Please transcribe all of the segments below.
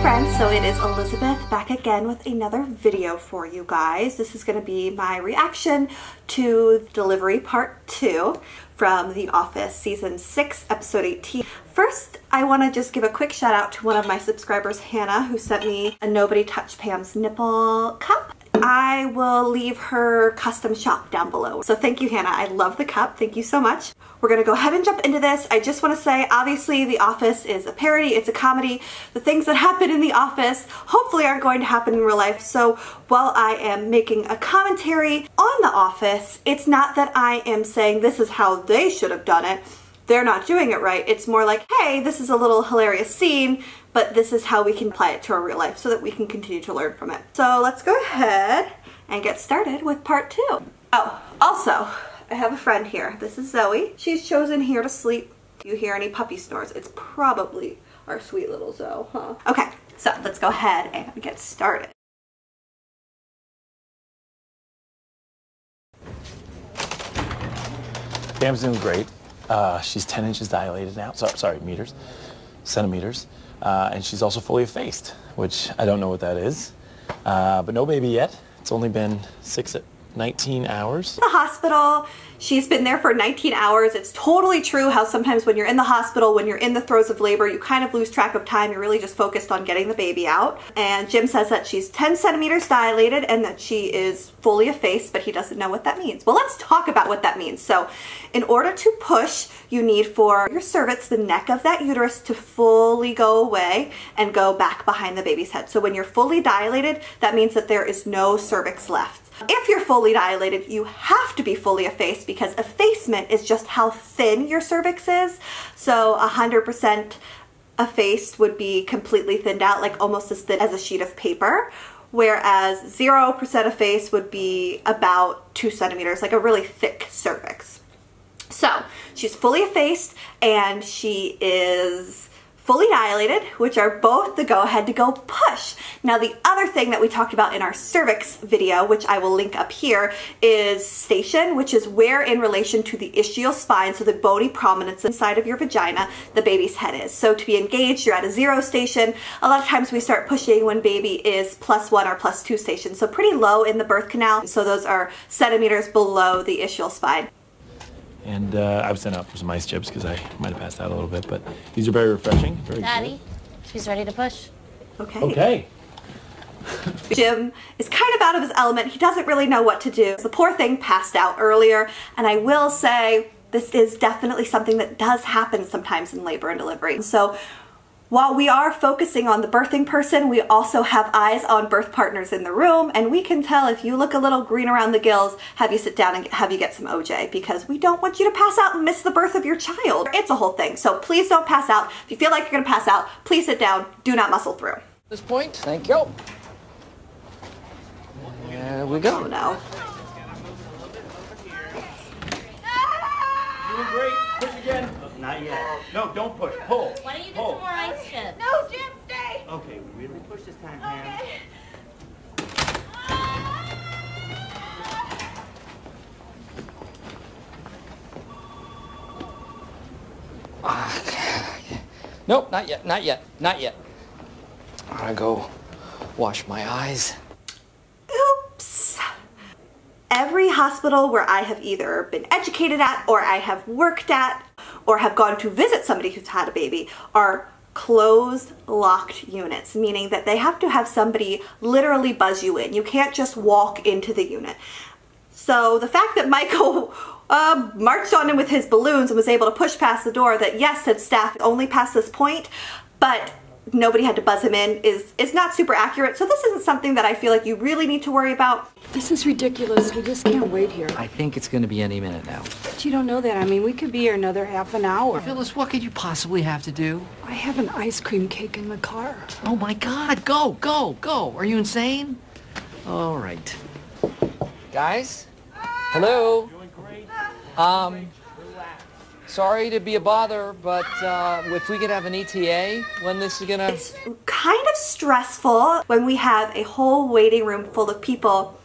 friends, so it is Elizabeth back again with another video for you guys. This is going to be my reaction to Delivery Part 2 from The Office Season 6, Episode 18. First, I want to just give a quick shout out to one of my subscribers, Hannah, who sent me a Nobody Touched Pam's Nipple cup. I will leave her custom shop down below. So thank you, Hannah. I love the cup. Thank you so much. We're gonna go ahead and jump into this. I just want to say, obviously, The Office is a parody. It's a comedy. The things that happen in The Office hopefully aren't going to happen in real life. So while I am making a commentary on The Office, it's not that I am saying this is how they should have done it. They're not doing it right. It's more like, hey, this is a little hilarious scene, but this is how we can apply it to our real life so that we can continue to learn from it. So let's go ahead and get started with part 2. Oh, also, I have a friend here. This is Zoe. She's chosen here to sleep. If you hear any puppy snores, it's probably our sweet little Zoe, huh? Okay, so let's go ahead and get started. Pam's doing great. She's 10 inches dilated now. Sorry, meters, centimeters. And she's also fully effaced, which I don't know what that is. But no baby yet. It's only been 19 hours. The hospital. She's been there for 19 hours. It's totally true how sometimes when you're in the hospital, when you're in the throes of labor, you kind of lose track of time. You're really just focused on getting the baby out. And Jim says that she's 10 centimeters dilated and that she is fully effaced, but he doesn't know what that means. Well, let's talk about what that means. So in order to push, you need for your cervix, the neck of that uterus, to fully go away and go back behind the baby's head. So when you're fully dilated, that means that there is no cervix left. If you're fully dilated, you have to be fully effaced because effacement is just how thin your cervix is. So 100% effaced would be completely thinned out, like almost as thin as a sheet of paper, whereas 0% effaced would be about 2 centimeters, like a really thick cervix. So she's fully effaced and she is fully dilated, which are both the go-ahead to go push. Now, the other thing that we talked about in our cervix video, which I will link up here, is station, which is where in relation to the ischial spine, so the bony prominence inside of your vagina, the baby's head is. So to be engaged, you're at a 0 station. A lot of times we start pushing when baby is +1 or +2 station, so pretty low in the birth canal. So those are centimeters below the ischial spine. And I've sent out for some ice chips because I might have passed out a little bit, but these are very refreshing. Very Daddy, good. she's ready to push. Okay. Okay. Jim is kind of out of his element. He doesn't really know what to do. The poor thing passed out earlier, and I will say this is definitely something that does happen sometimes in labor and delivery. So while we are focusing on the birthing person, we also have eyes on birth partners in the room, and we can tell if you look a little green around the gills, have you sit down and have you get some OJ, because we don't want you to pass out and miss the birth of your child. It's a whole thing, so please don't pass out. If you feel like you're gonna pass out, please sit down, do not muscle through. At this point, thank you. There we go. Oh no. Doing great. Push again. Not yet. No, don't push. Pull. Why don't you get some more ice chips? No, Jim, stay! Okay, really push this time, Pam. Okay. Nope, not yet, not yet, not yet. I'm gonna go wash my eyes. Oops. Every hospital where I have either been educated at, or I have worked at, or have gone to visit somebody who's had a baby are closed, locked units, meaning that they have to have somebody literally buzz you in. You can't just walk into the unit. So the fact that Michael marched on in with his balloons and was able to push past the door, that yes, said staff only past this point, but nobody had to buzz him in, is not super accurate. So this isn't something that I feel like you really need to worry about. This is ridiculous. We just can't wait here. I think it's gonna be any minute now. But you don't know that. I mean, we could be here another half an hour. Phyllis, what could you possibly have to do? I have an ice cream cake in the car. Oh my God, go, go, go. Are you insane? All right. Guys? Hello? Doing great. Sorry to be a bother, but if we could have an ETA when this is gonna... It's kind of stressful when we have a whole waiting room full of people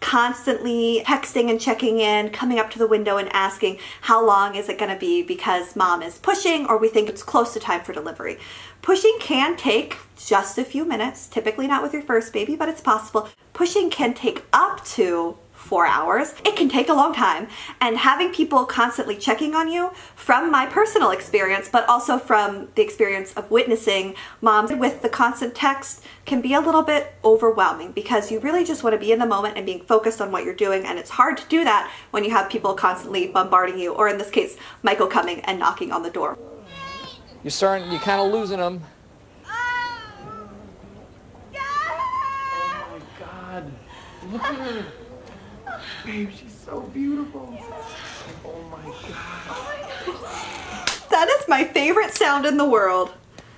constantly texting and checking in, coming up to the window and asking how long is it going to be because mom is pushing or we think it's close to time for delivery. Pushing can take just a few minutes, typically not with your first baby, but it's possible. Pushing can take up to 4 hours. It can take a long time, and having people constantly checking on you, from my personal experience, but also from the experience of witnessing moms with the constant text, can be a little bit overwhelming because you really just want to be in the moment and being focused on what you're doing, and it's hard to do that when you have people constantly bombarding you, or in this case, Michael coming and knocking on the door. You're kind of losing them. Oh my God. Look at her. Babe, she's so beautiful. Oh my God. That is my favorite sound in the world.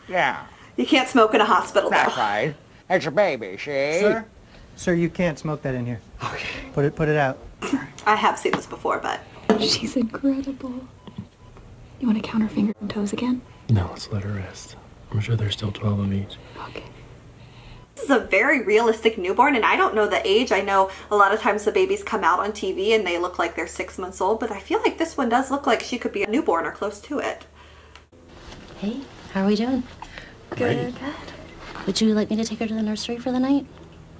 Yeah. You can't smoke in a hospital, though. That's right. It's a baby, see? Sir? Sir, you can't smoke that in here. Okay. Put it out. I have seen this before, but... She's incredible. You want to count her fingers and toes again? No, let's let her rest. I'm sure there's still 12 of each. Okay. This is a very realistic newborn, and I don't know the age. I know a lot of times the babies come out on TV and they look like they're 6 months old, but I feel like this one does look like she could be a newborn or close to it. Hey, how are we doing? Good. Would you like me to take her to the nursery for the night?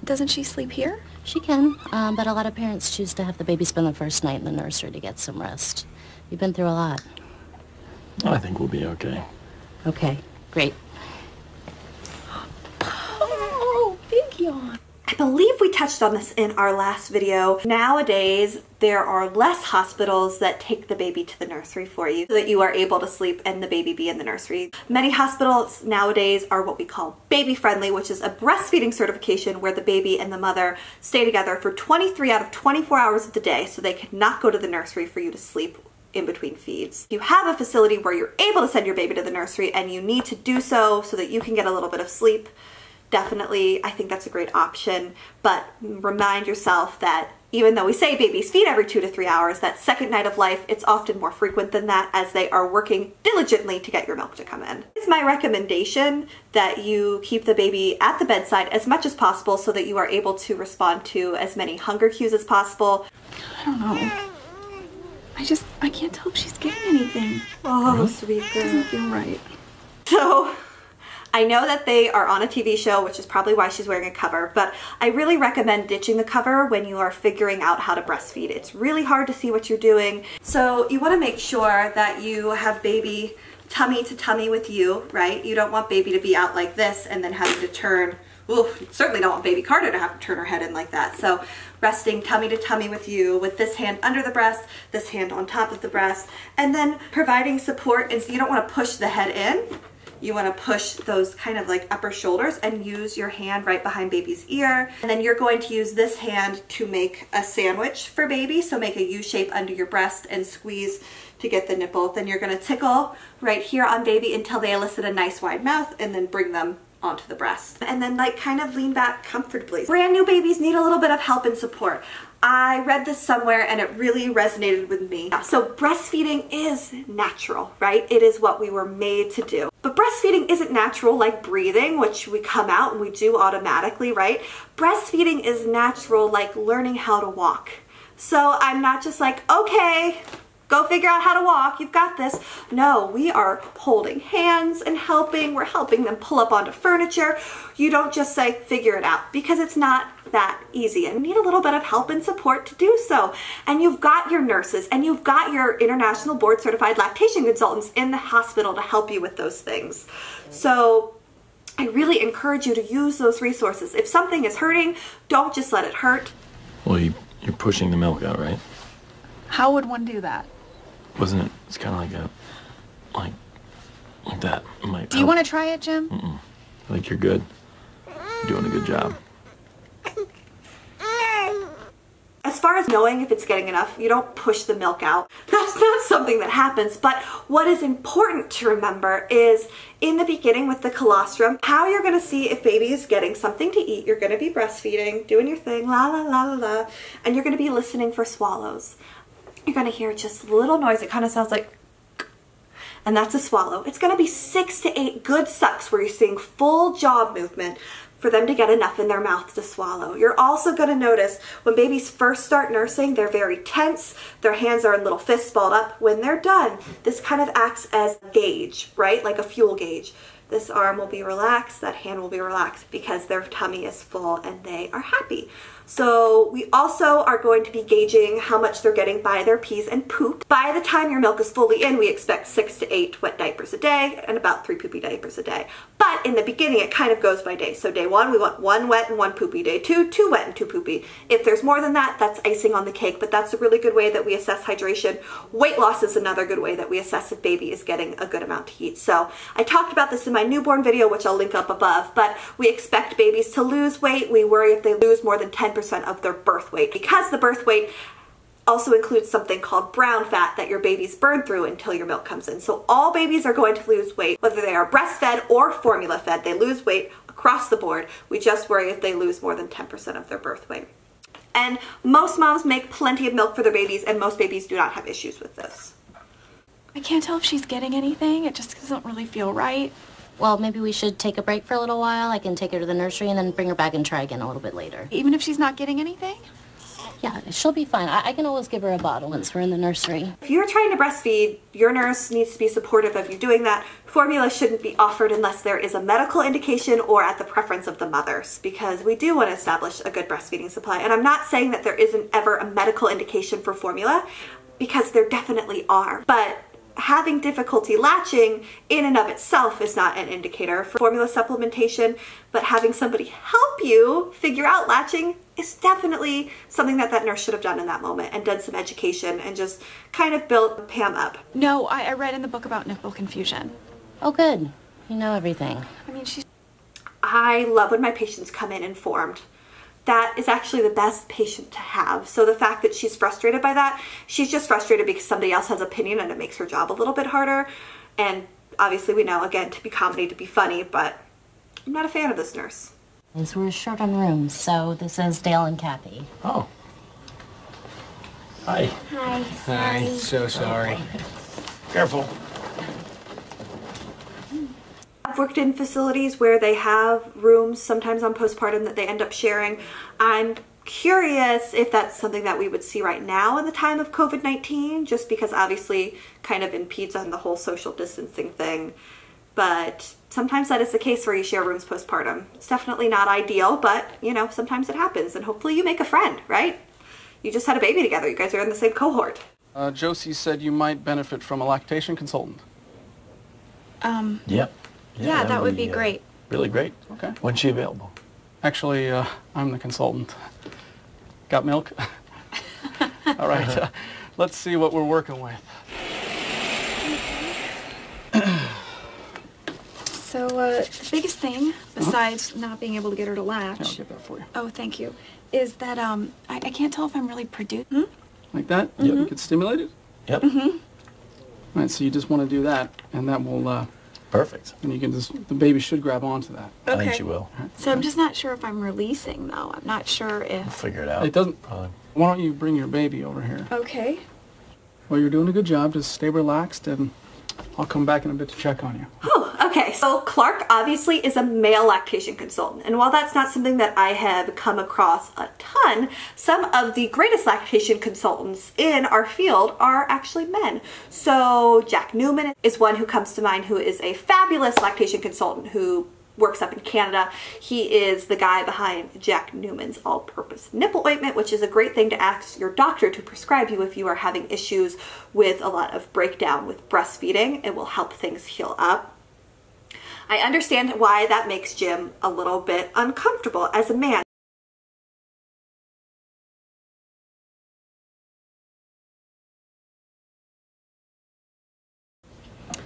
Doesn't she sleep here? She can, but a lot of parents choose to have the baby spend the first night in the nursery to get some rest. You've been through a lot. I think we'll be okay. Okay, great. Oh, big yawn. I believe we touched on this in our last video. Nowadays, there are less hospitals that take the baby to the nursery for you so that you are able to sleep and the baby be in the nursery. Many hospitals nowadays are what we call baby friendly, which is a breastfeeding certification where the baby and the mother stay together for 23 out of 24 hours of the day, so they cannot go to the nursery for you to sleep in between feeds. You have a facility where you're able to send your baby to the nursery and you need to do so that you can get a little bit of sleep. Definitely, I think that's a great option, but remind yourself that even though we say babies feed every 2 to 3 hours, that second night of life, it's often more frequent than that as they are working diligently to get your milk to come in. It's my recommendation that you keep the baby at the bedside as much as possible so that you are able to respond to as many hunger cues as possible. I don't know. I can't tell if she's getting anything. Oh, sweet girl. Doesn't feel right. So, I know that they are on a TV show, which is probably why she's wearing a cover, but I really recommend ditching the cover when you are figuring out how to breastfeed. It's really hard to see what you're doing. So you want to make sure that you have baby tummy to tummy with you, right? You don't want baby to be out like this and then having to turn. Ooh, you certainly don't want baby Carter to have to turn her head in like that. So resting tummy to tummy with you with this hand under the breast, this hand on top of the breast, and then providing support. And so you don't want to push the head in. You want to push those kind of like upper shoulders and use your hand right behind baby's ear. And then you're going to use this hand to make a sandwich for baby. So make a U shape under your breast and squeeze to get the nipple. Then you're going to tickle right here on baby until they elicit a nice wide mouth, and then bring them onto the breast. And then like kind of lean back comfortably. Brand new babies need a little bit of help and support. I read this somewhere and it really resonated with me. So breastfeeding is natural, right? It is what we were made to do. But breastfeeding isn't natural like breathing, which we come out and we do automatically, right? Breastfeeding is natural like learning how to walk. So I'm not just like, okay, go figure out how to walk, you've got this. No, we are holding hands and helping. We're helping them pull up onto furniture. You don't just say, figure it out, because it's not that easy, and you need a little bit of help and support to do so. And you've got your nurses and you've got your international board certified lactation consultants in the hospital to help you with those things. So I really encourage you to use those resources. If something is hurting, don't just let it hurt. Well, you're pushing the milk out, right? How would one do that? Wasn't it? It's kind of like that. It might Do you want to try it, Jim? Mm-mm. I think you're good. You're doing a good job. As far as knowing if it's getting enough, you don't push the milk out. That's not something that happens, but what is important to remember is in the beginning with the colostrum, how you're going to see if baby is getting something to eat. You're going to be breastfeeding, doing your thing, la la la la la, and you're going to be listening for swallows. You're going to hear just a little noise. It kind of sounds like, and that's a swallow. It's going to be 6 to 8 good sucks where you're seeing full jaw movement for them to get enough in their mouth to swallow. You're also going to notice when babies first start nursing, they're very tense. Their hands are in little fists balled up. When they're done, this kind of acts as a gauge, right? Like a fuel gauge. This arm will be relaxed, that hand will be relaxed because their tummy is full and they are happy. So we also are going to be gauging how much they're getting by their pees and poop. By the time your milk is fully in, we expect 6 to 8 wet diapers a day and about 3 poopy diapers a day. But in the beginning, it kind of goes by day. So day 1, we want 1 wet and 1 poopy. Day 2, 2 wet and 2 poopy. If there's more than that, that's icing on the cake, but that's a really good way that we assess hydration. Weight loss is another good way that we assess if baby is getting a good amount to eat. So I talked about this in my newborn video, which I'll link up above, but we expect babies to lose weight. We worry if they lose more than 10% of their birth weight, because the birth weight also includes something called brown fat that your babies burn through until your milk comes in. So all babies are going to lose weight, whether they are breastfed or formula fed. They lose weight across the board. We just worry if they lose more than 10% of their birth weight. And most moms make plenty of milk for their babies, and most babies do not have issues with this. I can't tell if she's getting anything. It just doesn't really feel right. Well, maybe we should take a break for a little while. I can take her to the nursery and then bring her back and try again a little bit later. Even if she's not getting anything? Yeah, she'll be fine. I can always give her a bottle once we're in the nursery. If you're trying to breastfeed, your nurse needs to be supportive of you doing that. Formula shouldn't be offered unless there is a medical indication or at the preference of the mothers, because we do want to establish a good breastfeeding supply. And I'm not saying that there isn't ever a medical indication for formula, because there definitely are. But having difficulty latching in and of itself is not an indicator for formula supplementation, but having somebody help you figure out latching is definitely something that that nurse should have done in that moment, and done some education and just kind of built Pam up. No, I read in the book about nipple confusion. Oh, good. You know everything. I mean, I love when my patients come in informed. That is actually the best patient to have. So the fact that she's frustrated by that, she's just frustrated because somebody else has opinion and it makes her job a little bit harder. And obviously we know, again, to be comedy, to be funny, but I'm not a fan of this nurse. We're short on rooms, so this is Dale and Kathy. Oh. Hi. Hi. Hi, so sorry. Careful. I've worked in facilities where they have rooms sometimes on postpartum that they end up sharing. I'm curious if that's something that we would see right now in the time of COVID-19, just because obviously kind of impedes on the whole social distancing thing. But sometimes that is the case where you share rooms postpartum. It's definitely not ideal, but you know, sometimes it happens, and hopefully you make a friend, right? You just had a baby together. You guys are in the same cohort. Josie said you might benefit from a lactation consultant. Yep. yeah, that would be great. Really great. Okay. When's she available? Actually, I'm the consultant. Got milk? All right, let's see what we're working with. So, the biggest thing, besides not being able to get her to latch... Yeah, I'll get that for you. Oh, thank you. Is that, I can't tell if I'm really producing... Like that? Yep. You get stimulated? Yep. All right, so you just want to do that, and that will, Perfect. and you can just, the baby should grab onto that. I think she will. So I'm just not sure if I'm releasing, though. I'm not sure We'll if... figure it out. It doesn't, Probably. why don't you bring your baby over here? Okay. Well, you're doing a good job. Just stay relaxed, and I'll come back in a bit to check on you. Oh, okay. So Clark obviously is a male lactation consultant. And while that's not something that I have come across a ton, some of the greatest lactation consultants in our field are actually men. So Jack Newman is one who comes to mind, who is a fabulous lactation consultant who works up in Canada. He is the guy behind Jack Newman's all-purpose nipple ointment, which is a great thing to ask your doctor to prescribe you if you are having issues with a lot of breakdown with breastfeeding. It will help things heal up. I understand why that makes Jim a little bit uncomfortable as a man.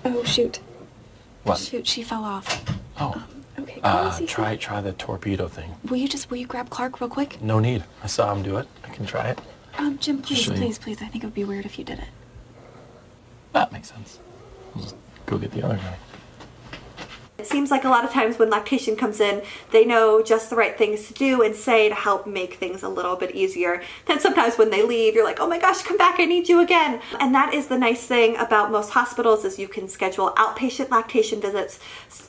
Oh, shoot. What? Shoot, she fell off. Oh. Okay, go and see Try the torpedo thing. Will you grab Clark real quick? No need. I saw him do it. I can try it. Jim, please, Sure. please, please. I think it would be weird if you did it. That makes sense. I'll just go get the other guy. It seems like a lot of times when lactation comes in, they know just the right things to do and say to help make things a little bit easier. Then sometimes when they leave, you're like, oh my gosh, come back, I need you again. And that is the nice thing about most hospitals is you can schedule outpatient lactation visits.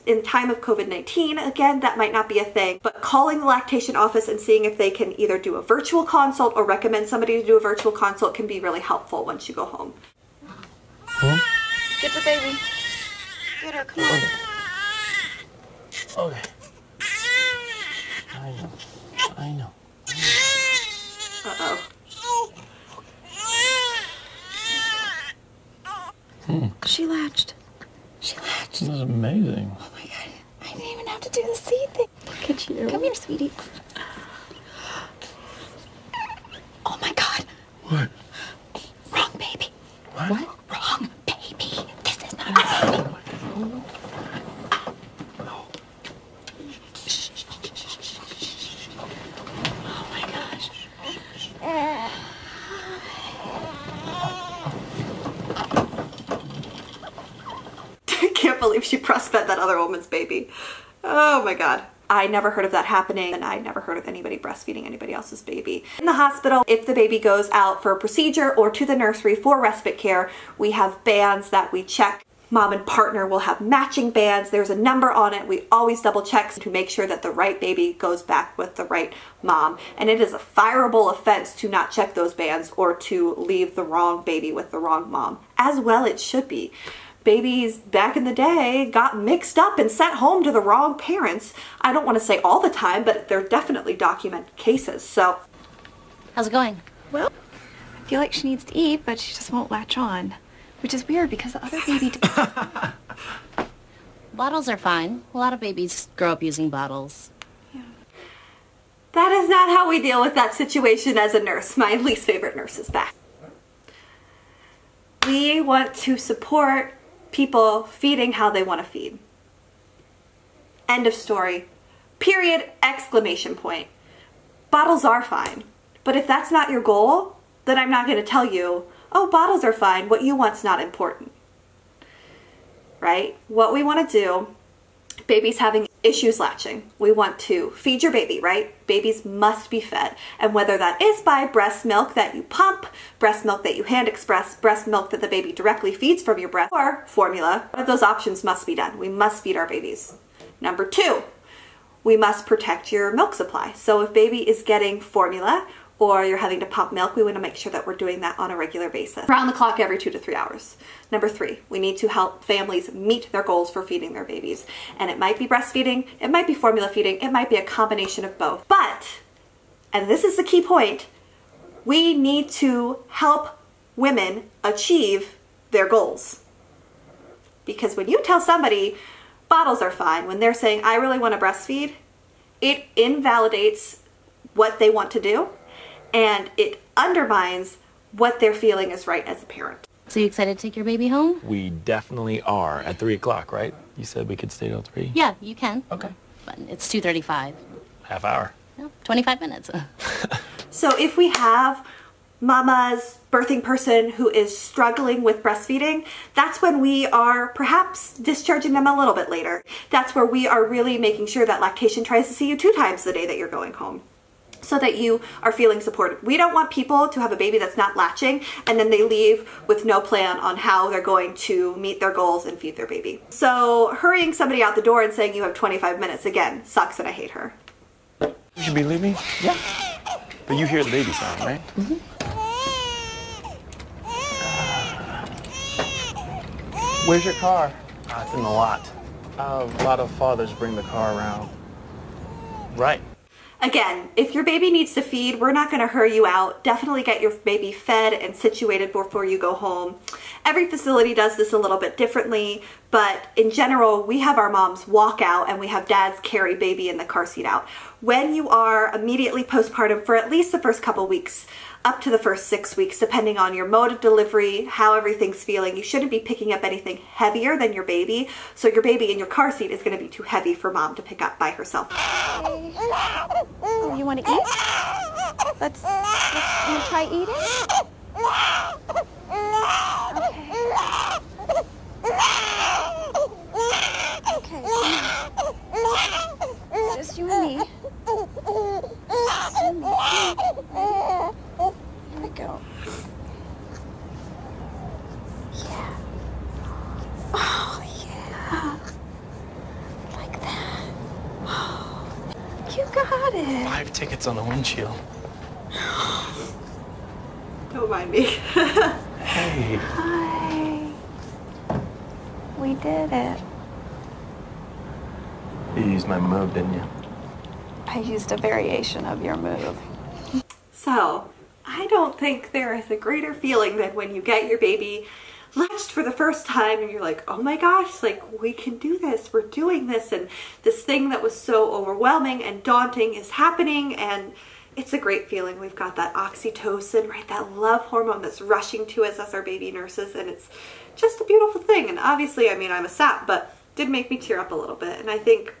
In time of COVID-19, again, that might not be a thing, but calling the lactation office and seeing if they can either do a virtual consult or recommend somebody to do a virtual consult can be really helpful once you go home. Get the baby. Get her, come on. Okay. I know. Uh-oh. She latched. She latched. This is amazing. Oh my God. I didn't even have to do the seed thing. Look at you. Come here, sweetie. Oh my God. What? Wrong baby. What? Wrong baby. This is not a baby. Oh my gosh. I can't believe she breastfed that other woman's baby. Oh my God. I never heard of that happening, and I never heard of anybody breastfeeding anybody else's baby. In the hospital, if the baby goes out for a procedure or to the nursery for respite care, we have bands that we check. Mom and partner will have matching bands. There's a number on it. We always double check to make sure that the right baby goes back with the right mom. And it is a fireable offense to not check those bands or to leave the wrong baby with the wrong mom. As well it should be. Babies back in the day got mixed up and sent home to the wrong parents. I don't want to say all the time, but there are definitely documented cases. So, How's it going? Well, I feel like she needs to eat, but she just won't latch on. Which is weird because the other baby... Bottles are fine. A lot of babies grow up using bottles. that is not how we deal with that situation as a nurse. My least favorite nurse is back. We want to support people feeding how they want to feed. End of story. Period, exclamation point. Bottles are fine. But if that's not your goal, then I'm not going to tell you, oh, bottles are fine, what you want's not important. Right? What we want to do, babies having issues latching, we want to feed your baby, right? Babies must be fed. And whether that is by breast milk that you pump, breast milk that you hand express, breast milk that the baby directly feeds from your breast, or formula, one of those options must be done. We must feed our babies. Number 2, we must protect your milk supply. So if baby is getting formula or you're having to pump milk, we want to make sure that we're doing that on a regular basis. Around the clock every 2 to 3 hours. Number 3, we need to help families meet their goals for feeding their babies. And it might be breastfeeding, it might be formula feeding, it might be a combination of both. But, and this is the key point, we need to help women achieve their goals. Because when you tell somebody bottles are fine, when they're saying, I really want to breastfeed, it invalidates what they want to do. And it undermines what they're feeling is right as a parent. So you excited to take your baby home? We definitely are. At 3 o'clock, right? You said we could stay till 3? Yeah, you can. Okay. But it's 2:35. Half hour. No, 25 minutes. So if we have mama's birthing person who is struggling with breastfeeding, that's when we are perhaps discharging them a little bit later. That's where we are really making sure that lactation tries to see you 2 times the day that you're going home, so that you are feeling supported. We don't want people to have a baby that's not latching and then they leave with no plan on how they're going to meet their goals and feed their baby. So hurrying somebody out the door and saying you have 25 minutes, again, sucks and I hate her. You should be leaving? Yeah. But you hear the baby sound, right? Mm-hmm. Where's your car? It's in the lot. A lot of fathers bring the car around. Right. Again, if your baby needs to feed, we're not going to hurry you out. Definitely get your baby fed and situated before you go home. Every facility does this a little bit differently, but in general, we have our moms walk out and we have dads carry baby in the car seat out. When you are immediately postpartum for at least the first couple weeks, up to the first 6 weeks, depending on your mode of delivery, how everything's feeling, you shouldn't be picking up anything heavier than your baby. So your baby in your car seat is going to be too heavy for mom to pick up by herself. Oh, you want to eat? Let's try eating? Okay. Okay. got it. 5 tickets on the windshield. Don't mind me. Hey. Hi. We did it. You used my move, didn't you? I used a variation of your move. So, I don't think there is a greater feeling than when you get your baby latched for the first time and you're like, oh my gosh, like we can do this, we're doing this, and this thing that was so overwhelming and daunting is happening, and it's a great feeling. We've got that oxytocin, right, that love hormone that's rushing to us as our baby nurses, and it's just a beautiful thing. And obviously, I mean, I'm a sap, but it did make me tear up a little bit, and I think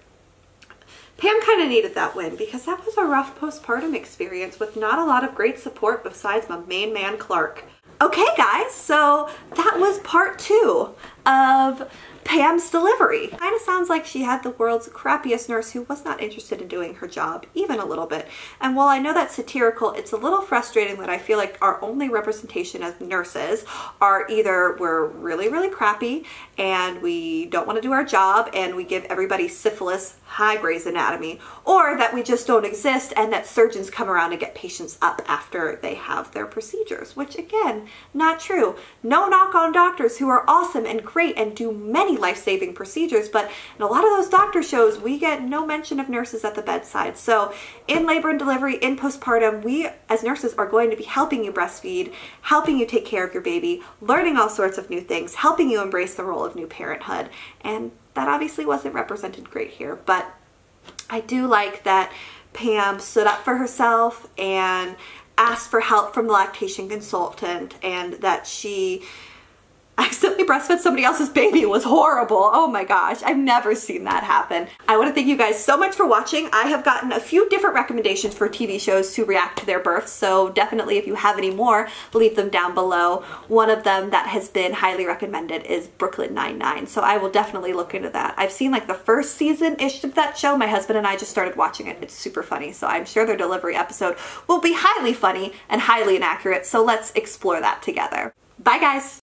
Pam kind of needed that win because that was a rough postpartum experience with not a lot of great support besides my main man, Clark. Okay guys, so that was part 2 of Pam's delivery. Kind of sounds like she had the world's crappiest nurse who was not interested in doing her job, even a little bit. And while I know that's satirical, it's a little frustrating that I feel like our only representation as nurses are either we're really, really crappy and we don't want to do our job and we give everybody syphilis, high Grey's Anatomy, or that we just don't exist and that surgeons come around and get patients up after they have their procedures, which again, not true. No knock on doctors who are awesome and great and do many life-saving procedures, but in a lot of those doctor shows, we get no mention of nurses at the bedside. So in labor and delivery, in postpartum, we as nurses are going to be helping you breastfeed, helping you take care of your baby, learning all sorts of new things, helping you embrace the role of new parenthood. And that obviously wasn't represented great here, but I do like that Pam stood up for herself and asked for help from the lactation consultant, and that she accidentally breastfed somebody else's baby. It was horrible. Oh my gosh, I've never seen that happen. I want to thank you guys so much for watching. I have gotten a few different recommendations for TV shows to react to their births, so definitely if you have any more, leave them down below. One of them that has been highly recommended is Brooklyn Nine-Nine, so I will definitely look into that. I've seen like the first season-ish of that show. My husband and I just started watching it. It's super funny, so I'm sure their delivery episode will be highly funny and highly inaccurate, so let's explore that together. Bye guys!